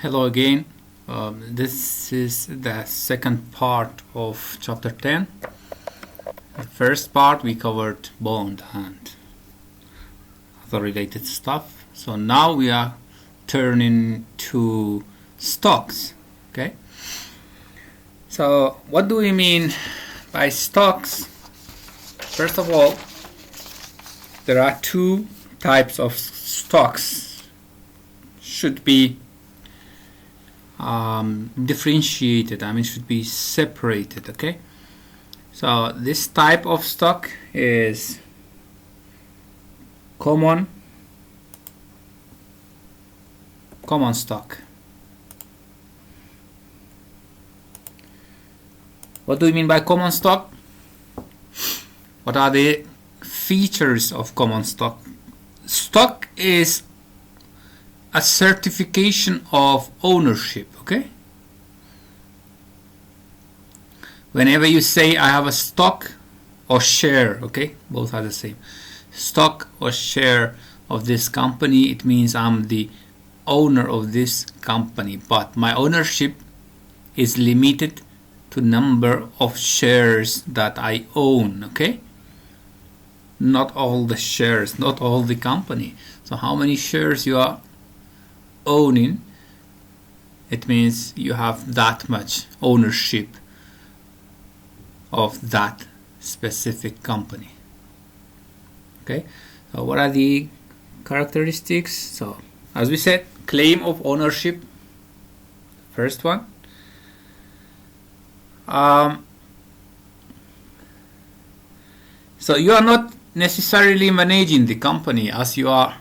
Hello again. This is the second part of chapter 10. The first part we covered bond and other related stuff. So now we are turning to stocks. Okay. So what do we mean by stocks? First of all, there are two types of stocks. Should be differentiated, should be separated. Okay, so this type of stock is common stock. What do we mean by common stock? What are the features of common stock? Stock is a certification of ownership. Okay, whenever you say I have a stock or share, okay, both are the same, stock or share of this company, it means I'm the owner of this company, but my ownership is limited to number of shares that I own. Okay, not all the shares, not all the company. So how many shares you are owning, it means you have that much ownership of that specific company. Okay, so what are the characteristics? So as we said, claim of ownership, first one. So you are not necessarily managing the company, as you are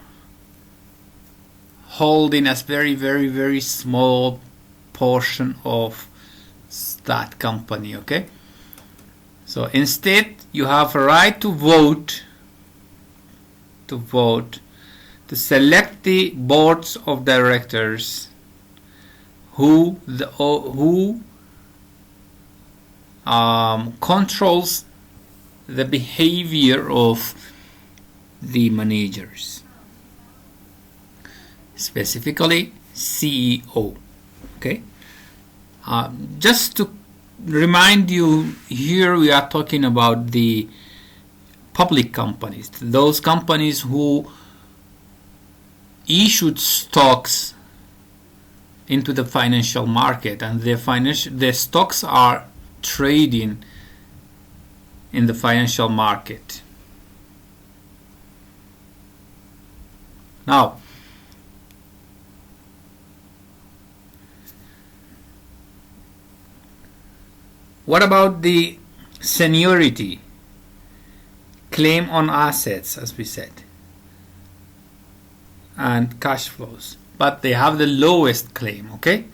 holding a very small portion of that company. Okay, so instead you have a right to vote to select the boards of directors who controls the behavior of the managers, specifically CEO. Okay, just to remind you, here we are talking about the public companies, those companies who issued stocks into the financial market, and their stocks are trading in the financial market. Now, what about the seniority, claim on assets, as we said, and cash flows? But they have the lowest claim. Okay,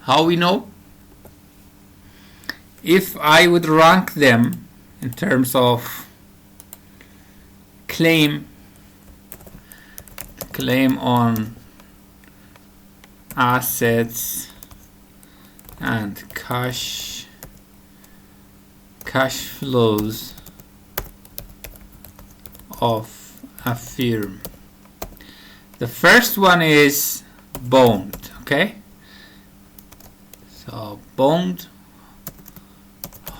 how we know? If I would rank them in terms of claim on assets and cash flows of a firm, the first one is bond. Okay, so bond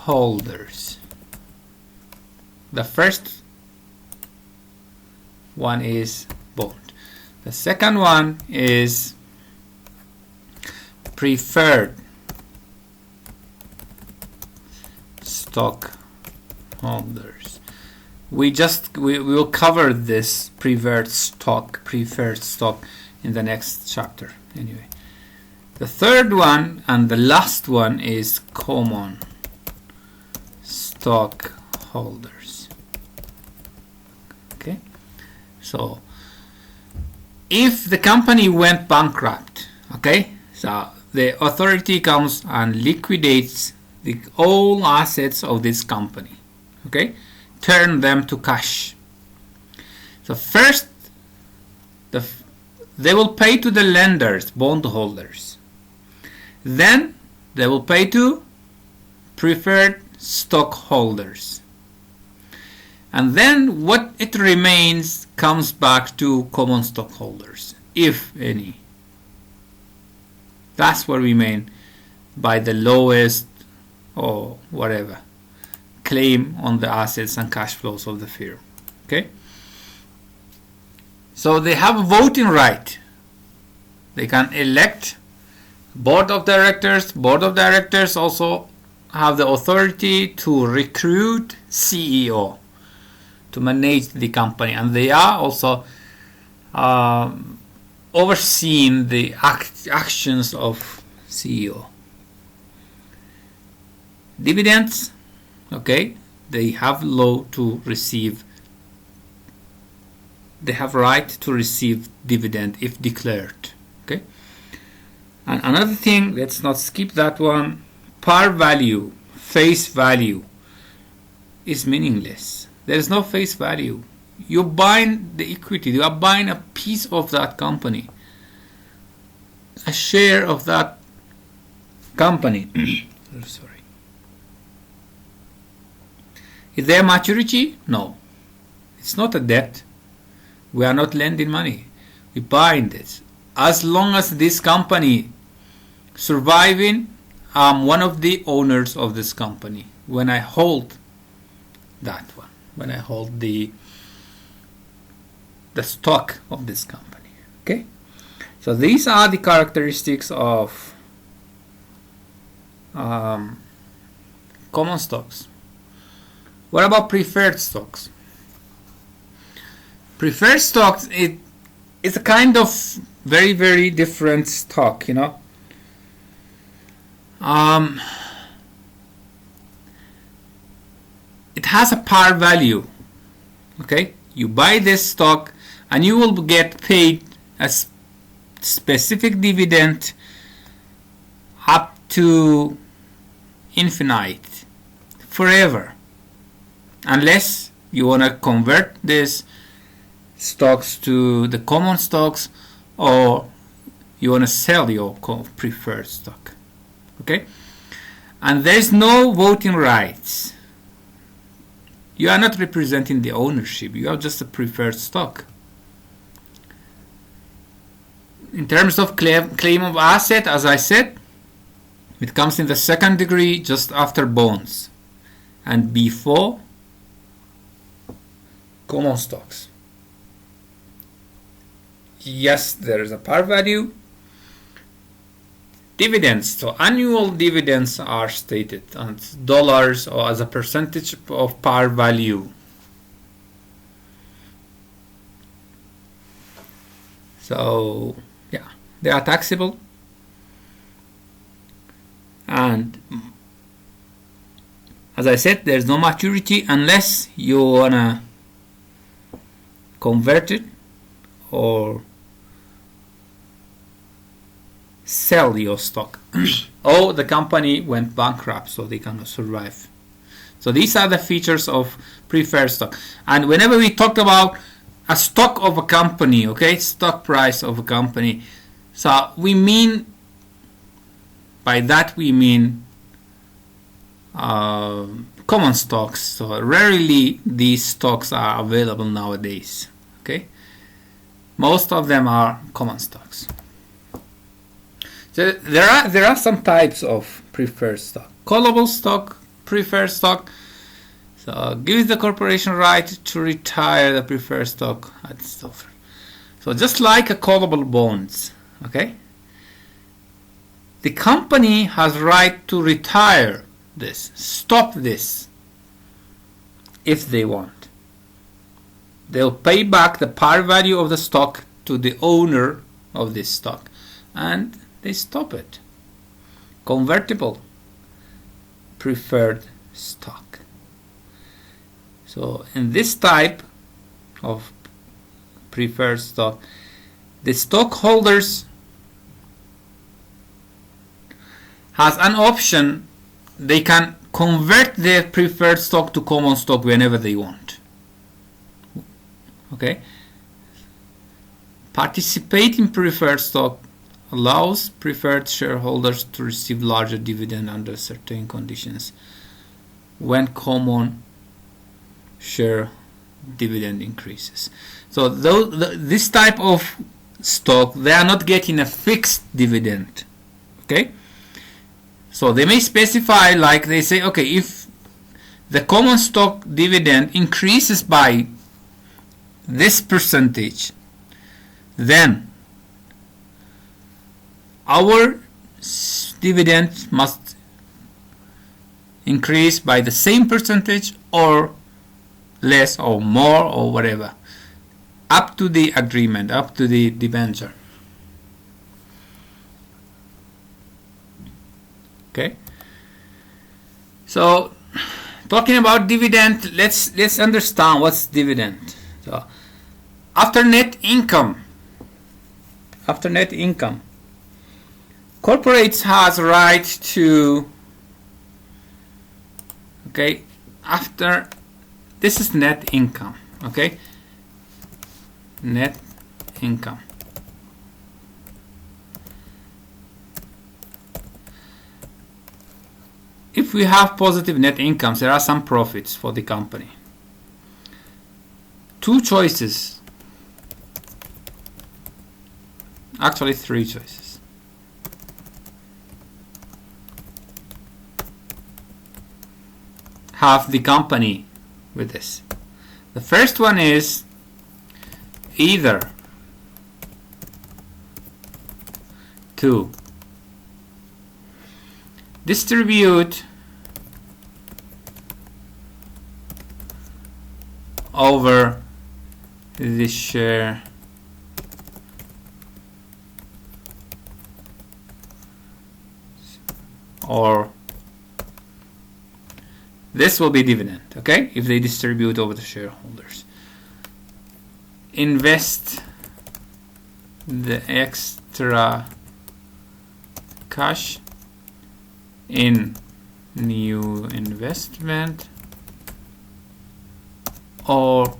holders, the first one is bond. The second one is preferred stock holders. We will cover this preferred stock in the next chapter. Anyway, the third one and the last one is common stock holders. Okay, so if the company went bankrupt, okay, so the authority comes and liquidates all assets of this company. Okay, turn them to cash. So first, they will pay to the lenders, bondholders. Then they will pay to preferred stockholders. And then what it remains comes back to common stockholders, if any. That's what we mean by the lowest or whatever claim on the assets and cash flows of the firm. Okay, so they have a voting right. They can elect board of directors. Board of directors also have the authority to recruit CEO to manage the company, and they are also overseeing the actions of CEO. Dividends, okay, they have right to receive dividend if declared. Okay, and another thing, let's not skip that one. Par value, face value is meaningless. There is no face value. You're buying the equity. You are buying a piece of that company, a share of that company. Sorry. Is there maturity? No. It's not a debt. We are not lending money. We're buying this. As long as this company surviving, I'm one of the owners of this company. When I hold that one, when I hold the stock of this company. Okay, so these are the characteristics of common stocks. What about preferred stocks? Preferred stocks, it's a kind of very, very different stock, you know. It has a par value. Okay, you buy this stock and you will get paid a specific dividend up to infinite, forever, unless you want to convert these stocks to the common stocks, or you want to sell your preferred stock. Okay, and there's no voting rights. You are not representing the ownership. You are just a preferred stock. In terms of claim of asset, as I said, it comes in the second degree just after bonds and before common stocks. Yes, there is a par value. Dividends, so annual dividends are stated as dollars or as a percentage of par value. So yeah, they are taxable, and as I said, there's no maturity unless you wanna convert it or sell your stock. Or the company went bankrupt, so they cannot survive. So these are the features of preferred stock. And whenever we talk about a stock of a company, okay, stock price of a company, so we mean, by that we mean common stocks. So rarely these stocks are available nowadays. Okay, most of them are common stocks. So there are some types of preferred stock. Callable stock, preferred stock. So gives the corporation right to retire the preferred stock at stock. So just like a callable bonds, okay? The company has right to retire this, stop this, if they want. They'll pay back the par value of the stock to the owner of this stock, and they stop it. Convertible preferred stock. So in this type of preferred stock, the stockholders has an option. They can convert their preferred stock to common stock whenever they want. Okay, participate in preferred stock allows preferred shareholders to receive larger dividend under certain conditions when common share dividend increases. So this type of stock, they are not getting a fixed dividend. Okay, so they may specify, like they say, okay, if the common stock dividend increases by this percentage, then our dividend must increase by the same percentage or less or more or whatever, up to the agreement, up to the debenture. Okay, so talking about dividend, let's understand what's dividend. So after net income, corporates has right to, okay, after this is net income, okay, net income. If we have positive net incomes, there are some profits for the company. Two choices, actually three choices. Have the company with this. The first one is either to distribute over the share or this will be dividend, okay, if they distribute over the shareholders. Invest the extra cash in new investment or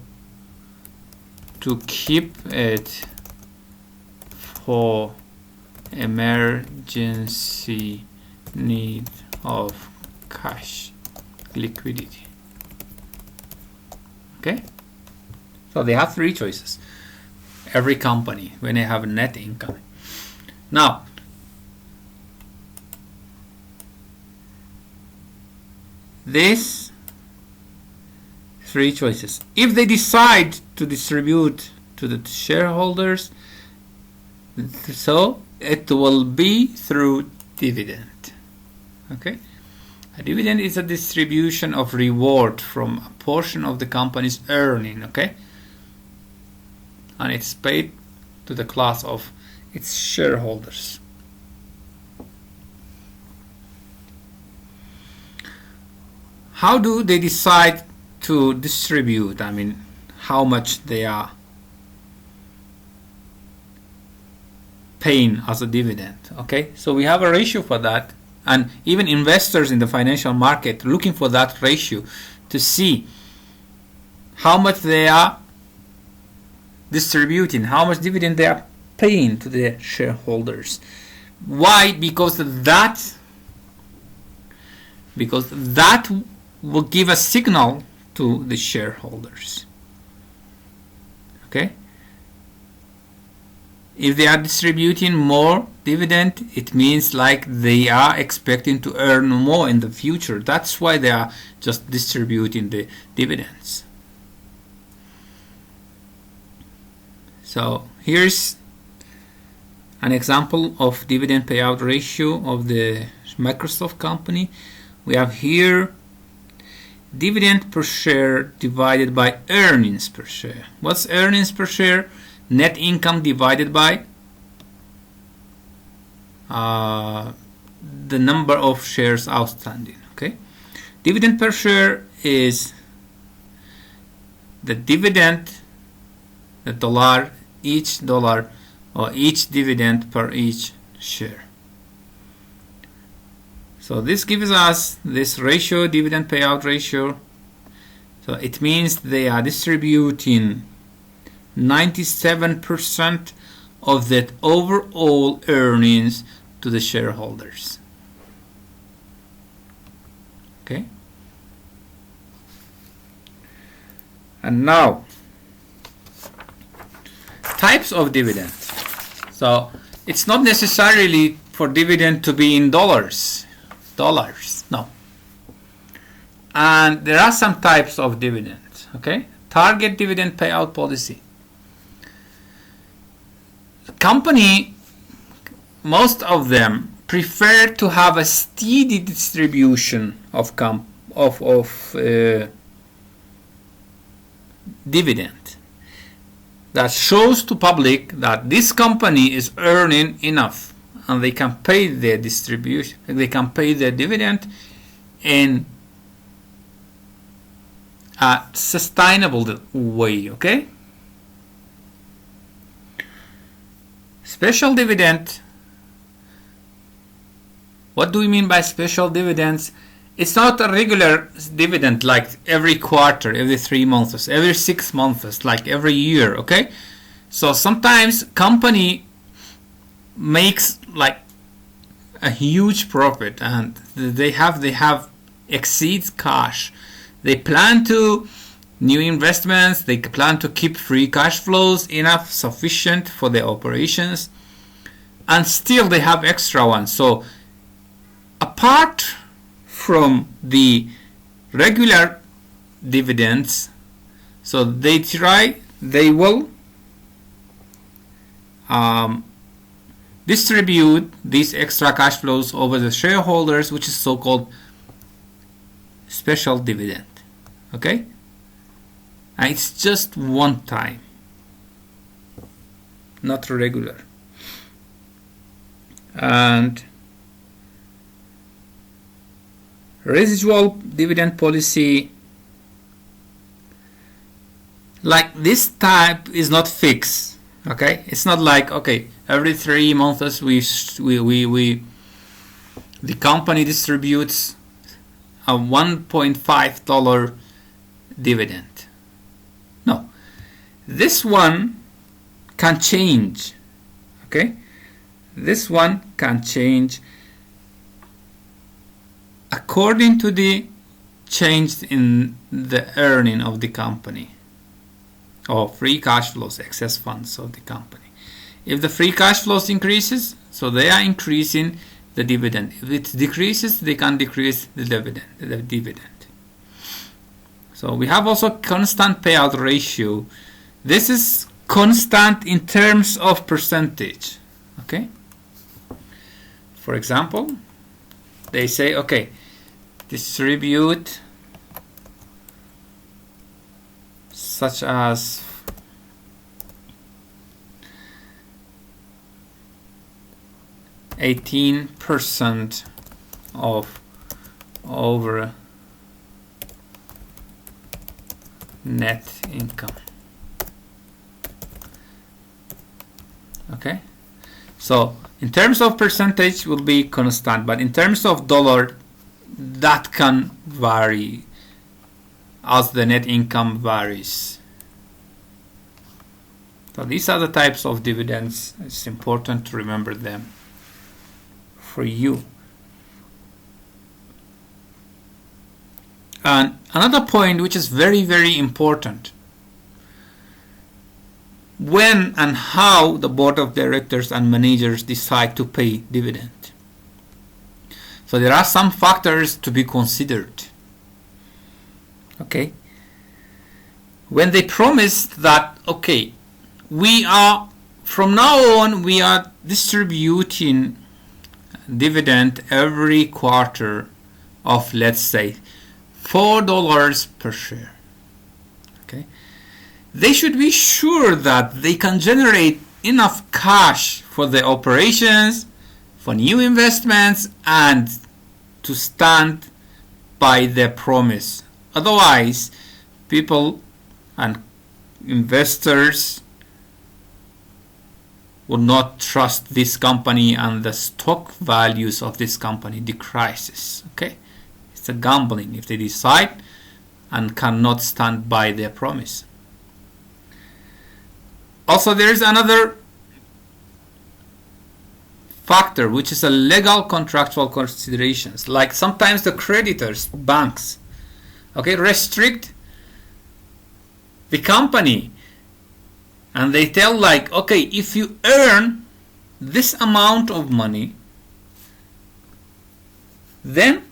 to keep it for emergency need of cash liquidity. Okay, so they have three choices, every company, when they have net income. Now these three choices, if they decide to distribute to the shareholders, so it will be through dividend. Okay, a dividend is a distribution of reward from a portion of the company's earning, okay, and it's paid to the class of its shareholders. How do they decide to distribute? I mean, how much they are paying as a dividend. Okay, so we have a ratio for that, and even investors in the financial market looking for that ratio to see how much they are distributing, how much dividend they are paying to the shareholders. Why? Because that will give a signal to the shareholders. Okay, if they are distributing more dividend, it means like they are expecting to earn more in the future. That's why they are just distributing the dividends. So here's an example of dividend payout ratio of the Microsoft company. We have here dividend per share divided by earnings per share. What's earnings per share? Net income divided by the number of shares outstanding. Okay, dividend per share is the dividend, the dollar, each dollar or each dividend per each share. So this gives us this ratio, dividend payout ratio. So it means they are distributing 97% of that overall earnings to the shareholders. Okay. And now, types of dividends. So it's not necessarily for dividend to be in dollars. No. And there are some types of dividends. Okay, target dividend payout policy. Company, most of them prefer to have a steady distribution of dividend that shows to public that this company is earning enough and they can pay their distribution, they can pay their dividend in a sustainable way. Okay, special dividend. What do we mean by special dividends? It's not a regular dividend like every quarter, every 3 months, every 6 months, like every year. Okay, so sometimes company makes like a huge profit and they have exceeds cash. They plan to new investments. They plan to keep free cash flows enough sufficient for their operations, and still they have extra ones. So apart from the regular dividends, so they will distribute these extra cash flows over the shareholders, which is so-called special dividend. Okay, and it's just one time, not regular. And residual dividend policy, like this type, is not fixed. Okay, it's not like, okay, every 3 months the company distributes a $1.5 dividend. No, this one can change. Okay, this one can change according to the change in the earning of the company or free cash flows, excess funds of the company. If the free cash flows increases, so they are increasing the dividend. If it decreases, they can decrease the dividend. So we have also constant payout ratio. This is constant in terms of percentage. Okay. For example, they say, okay, distribute such as %18 of over net income. Okay, so in terms of percentage will be constant, but in terms of dollar, that can vary as the net income varies. So these are the types of dividends. It's important to remember them for you. And another point which is very, very important: when and how the board of directors and managers decide to pay dividend. So there are some factors to be considered. Okay, when they promise that, okay, we are from now on we are distributing dividend every quarter of, let's say, $4 per share. Okay, they should be sure that they can generate enough cash for the operations, for new investments, and to stand by their promise. Otherwise, people and investors will not trust this company, and the stock values of this company decreases. Okay, it's a gambling if they decide and cannot stand by their promise. Also, there is another factor, which is a legal contractual considerations. Like sometimes the creditors, banks, okay, restrict the company, and they tell like, okay, if you earn this amount of money Then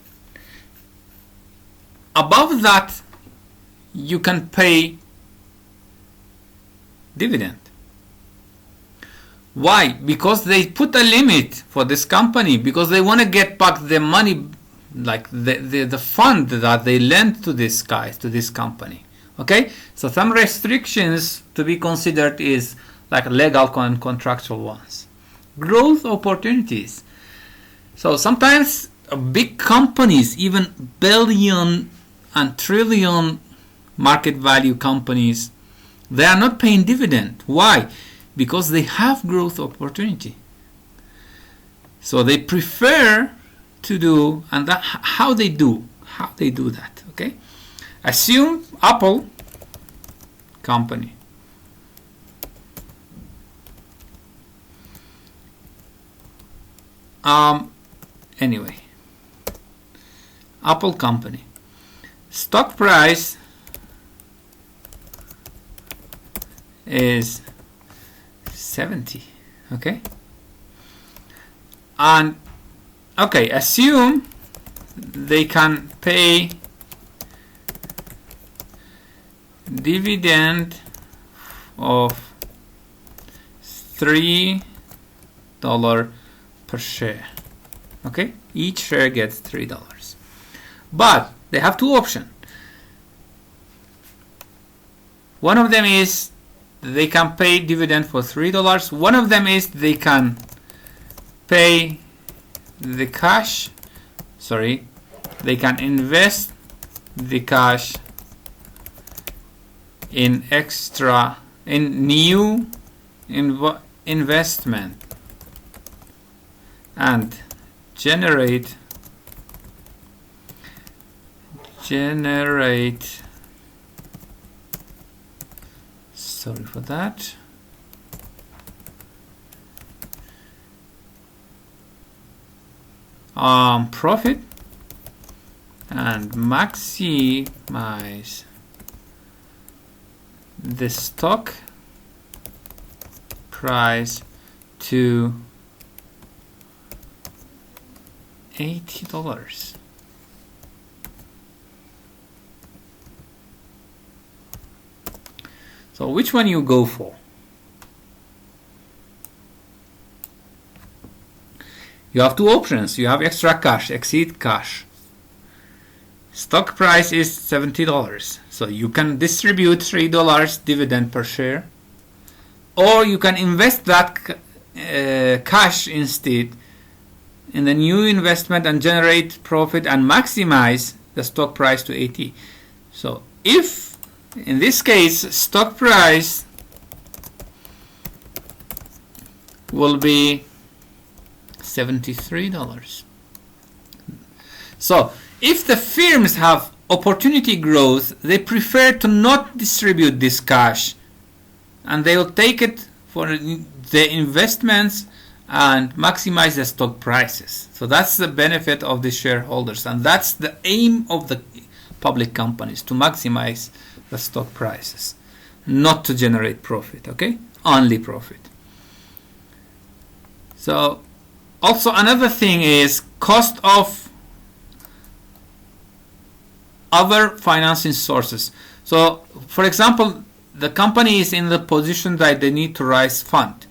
above that you can pay dividend. Why? Because they put a limit for this company, because they want to get back the money, like the fund that they lent to this guy, to this company. Okay, so some restrictions to be considered is like legal and contractual ones. Growth opportunities. So sometimes big companies, even billion and trillion market value companies, they are not paying dividend. Why? Because they have growth opportunity. So they prefer to do, and that, how they do that. Okay, assume Apple company. Anyway, Apple company, stock price is 70. Okay, and okay, assume they can pay dividend of $3 per share. Okay, each share gets $3, but they have two options. One of them is they can pay dividend for $3. One of them is they can pay the cash, they can invest the cash in new investment and generate sorry for that, profit and maximize the stock price to $80. So which one you go for? You have two options. You have extra cash, exceed cash. Stock price is $70. So you can distribute $3 dividend per share, or you can invest that cash instead in the new investment and generate profit and maximize the stock price to 80. So if in this case stock price will be $73. So if the firms have opportunity growth, they prefer to not distribute this cash, and they will take it for the investments and maximize the stock prices. So that's the benefit of the shareholders, and that's the aim of the public companies, to maximize the stock prices, not to generate profit. Okay, only profit. So also another thing is cost of other financing sources. So for example, the company is in the position that they need to raise fund,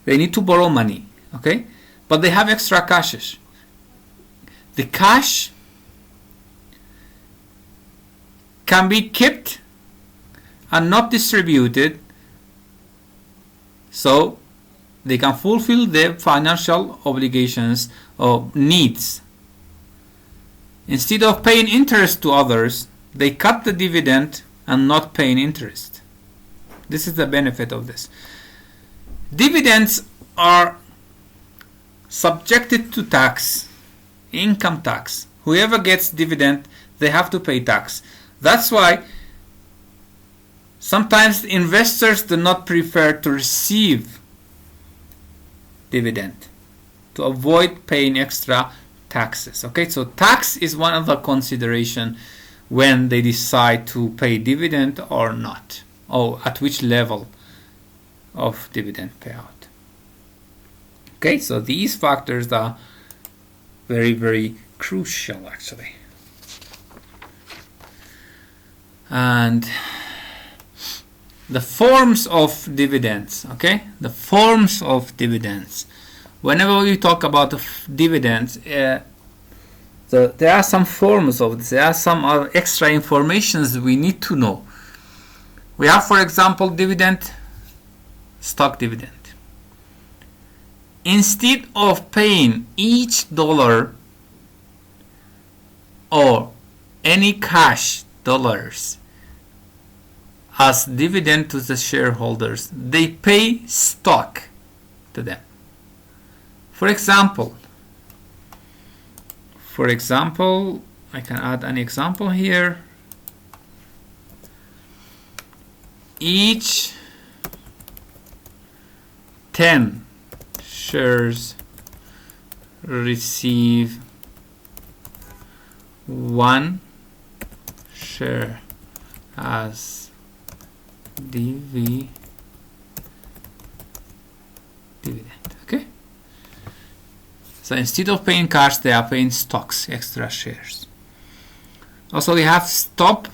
they need to borrow money. Okay, but they have extra cash. The cash can be kept and not distributed, so they can fulfill their financial obligations or needs. Instead of paying interest to others, they cut the dividend and not paying interest. This is the benefit of this. Dividends are subjected to tax, income tax. Whoever gets dividend, they have to pay tax. That's why sometimes investors do not prefer to receive dividend to avoid paying extra taxes. Okay, so tax is one of the consideration when they decide to pay dividend or not, or at which level of dividend payout. Okay, so these factors are very, very crucial actually. And the forms of dividends, okay? The forms of dividends. Whenever we talk about dividends, there are some forms of this. There are some other extra informations we need to know. We have, for example, dividend, stock dividend. Instead of paying each dollar or any cash dollars as dividend to the shareholders, they pay stock to them. For example, I can add an example here. Each 10 shares receive 1 share as dividend. Okay, so instead of paying cash, they are paying stocks, extra shares. Also, we have stock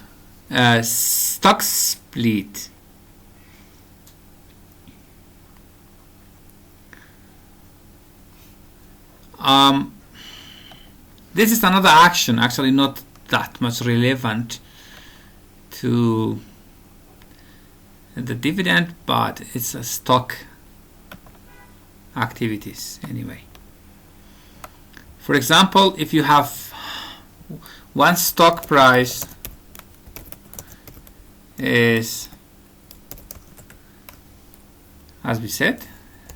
split. This is another action, actually not that much relevant to the dividend, but it's a stock activities anyway. For example, if you have one stock price is, as we said,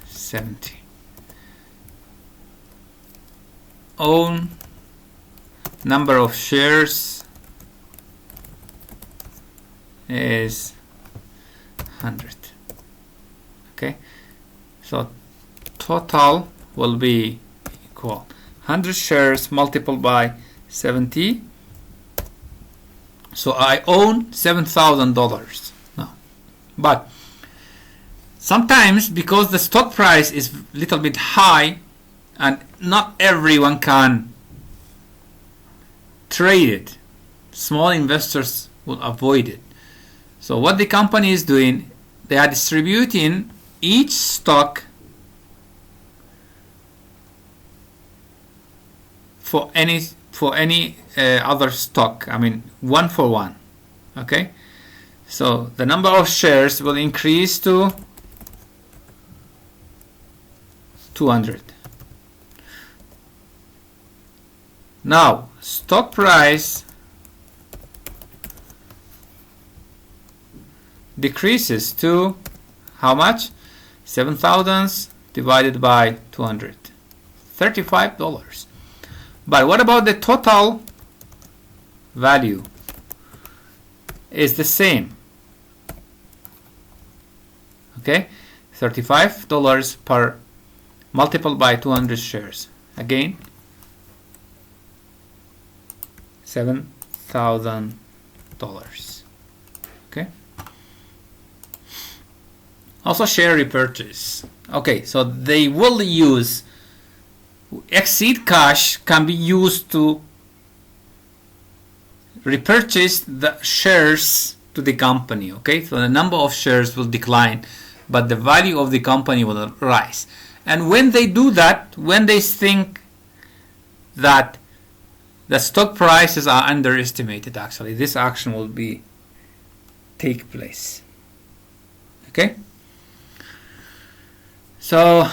70. Own number of shares is 100. Okay, so total will be equal 100 shares multiplied by 70. So I own $7,000 now. But sometimes, because the stock price is a little bit high and not everyone can trade it, small investors will avoid it. So what the company is doing, they are distributing each stock for any other stock. I mean, 1 for 1. Okay, so the number of shares will increase to 200. Now stock price decreases to how much? 7,000 divided by 200, $35. But what about the total value? Is the same. Okay, $35 per multiplied by 200 shares. Again, $7,000. Okay. Also, share repurchase. Okay, so they will use exceed cash can be used to repurchase the shares to the company. Okay, so the number of shares will decline, but the value of the company will rise. And when they do that, when they think that the stock prices are underestimated, actually this action will take place. Okay, so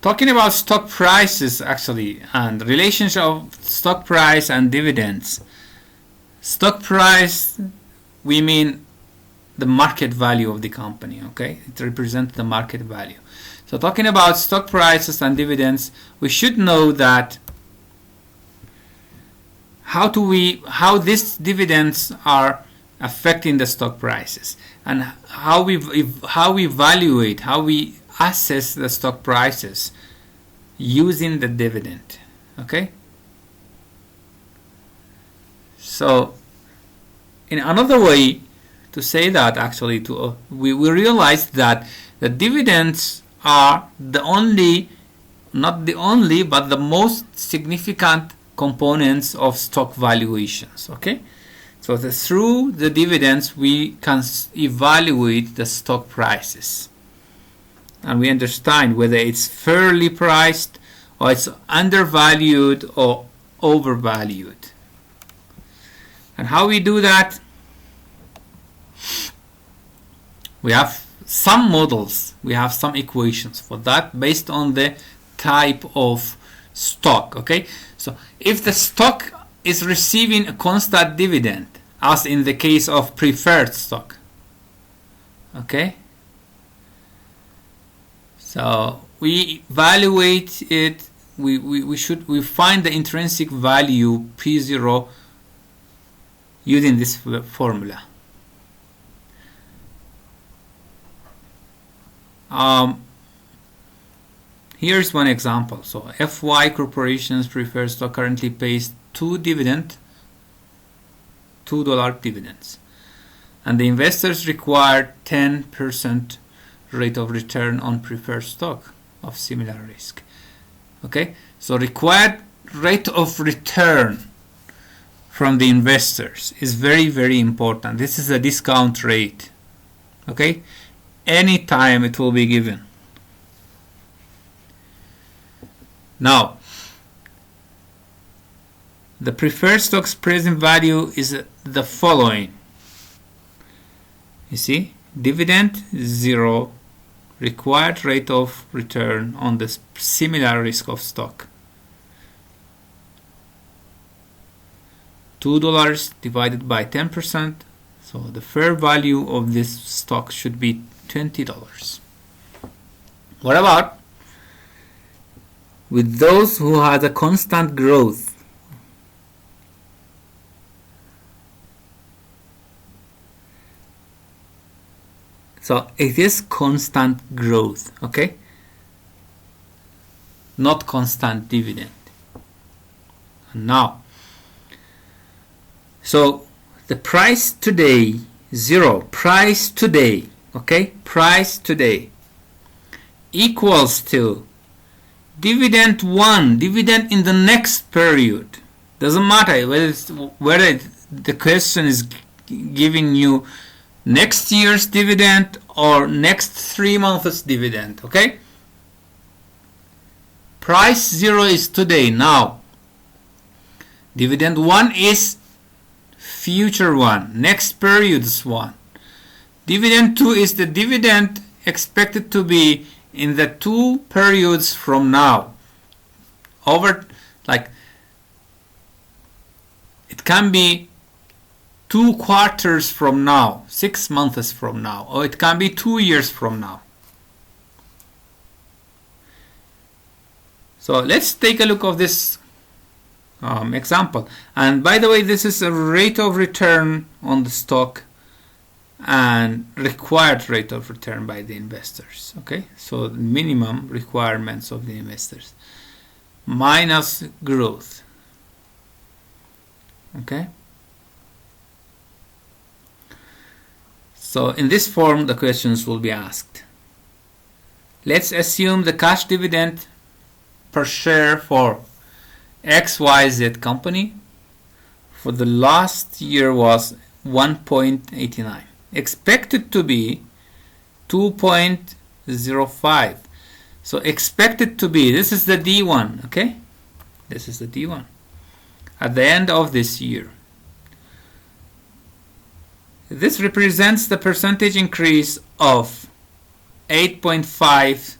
talking about stock prices actually, and relationship of stock price and dividends. Stock price, we mean the market value of the company. Okay, it represents the market value. So talking about stock prices and dividends, we should know that how these dividends are affecting the stock prices, and how we evaluate, how we assess the stock prices using the dividend. Okay, so in another way to say that, actually, we realize that the dividends are not the only but the most significant components of stock valuations. Okay, so through the dividends we can evaluate the stock prices, and we understand whether it's fairly priced or it's undervalued or overvalued. And how we do that? We have some models, we have some equations for that based on the type of stock. Okay, so if the stock is receiving a constant dividend, as in the case of preferred stock, okay, so we evaluate it, we find the intrinsic value P0 using this formula. Here's one example. So FY Corporation's preferred stock currently pays $2 dividends, and the investors require 10% rate of return on preferred stock of similar risk. Okay, so required rate of return from the investors is very important. This is a discount rate. Okay, anytime it will be given. Now, the preferred stock's present value is the following. You see, dividend 0, required rate of return on the similar risk of stock. $2 divided by 10%, so the fair value of this stock should be $20. What about with those who had a constant growth? So it is constant growth, okay? Not constant dividend. And now, so the price today, 0, price today, okay? Price today equals to dividend 1, dividend in the next period. Doesn't matter whether the question is giving you next year's dividend or next 3 months dividend. Okay, price 0 is today, now. Dividend 1 is future one, next period's one. Dividend 2 is the dividend expected to be in the 2 periods from now. Over, like, it can be 2 quarters from now, 6 months from now, or it can be 2 years from now. So let's take a look of this example. And by the way, this is a rate of return on the stock and required rate of return by the investors. Okay, so the minimum requirements of the investors minus growth. Okay, so in this form the questions will be asked. Let's assume the cash dividend per share for XYZ company for the last year was 1.89, expected to be 2.05. so expected to be, this is the D1, okay, this is the D1 at the end of this year. This represents the percentage increase of 8.5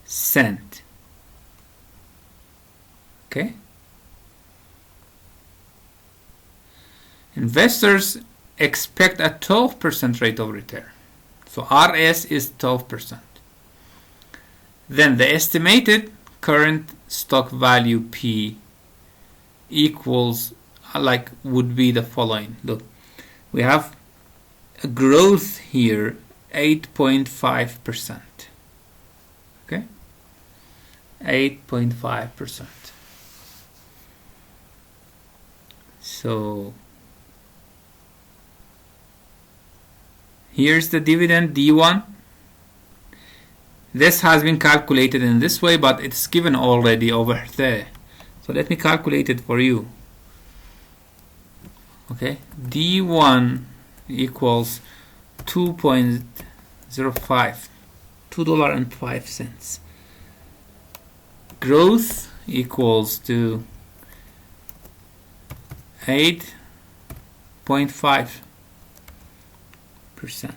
cent. Okay, investors expect a 12% rate of return, so RS is 12%. Then the estimated current stock value P equals, like, would be the following. Look, we have a growth here, 8.5%. okay, 8.5%. So here's the dividend D1. This has been calculated in this way, but it's given already over there. So let me calculate it for you. Okay, D1 equals 2.05, $2.05. Growth equals to 8.5%,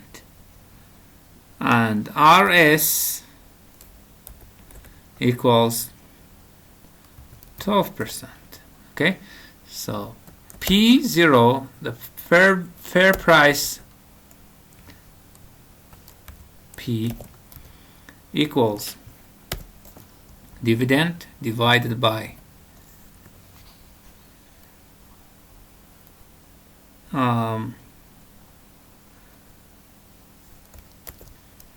and RS equals 12%. Okay, so P0, the fair price P, equals dividend divided by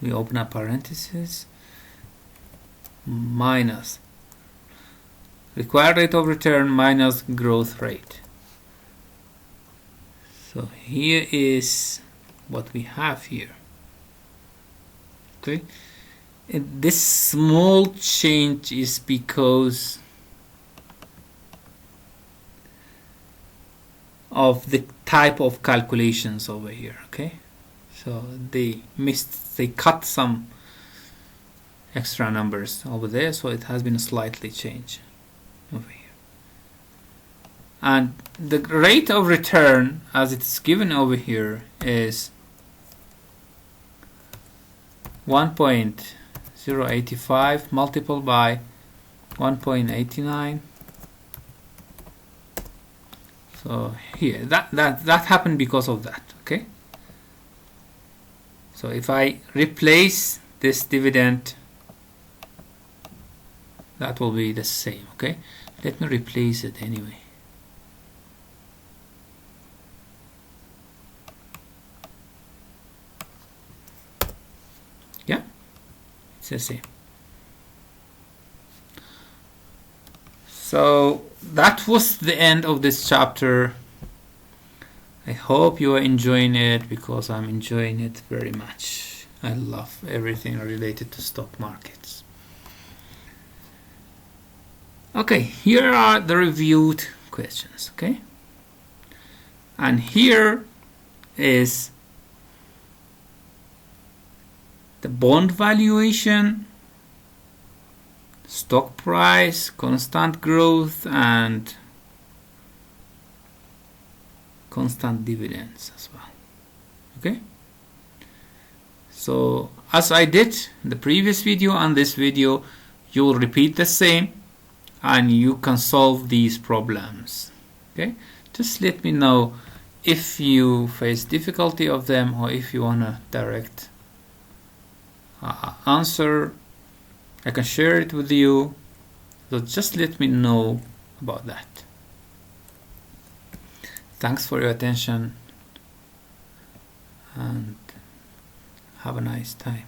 we open a parenthesis, minus required rate of return minus growth rate. So here is what we have here. Okay, and this small change is because of the type of calculations over here. Okay, so they cut some extra numbers over there, so it has been slightly changed over here. And the rate of return as it's given over here is 1.085 multiplied by 1.89. So here that happened because of that. Okay, so if I replace this dividend, that will be the same. Okay, let me replace it anyway. Yeah, it's the same. So that was the end of this chapter. I hope you are enjoying it, because I'm enjoying it very much. I love everything related to stock markets. Okay, here are the reviewed questions. Okay, and here is the bond valuation, stock price, constant growth, and constant dividends as well. Okay, so as I did in the previous video and this video, you will repeat the same and you can solve these problems. Okay, just let me know if you face difficulty of them, or if you want a direct answer. I can share it with you, so just let me know about that. Thanks for your attention and have a nice time.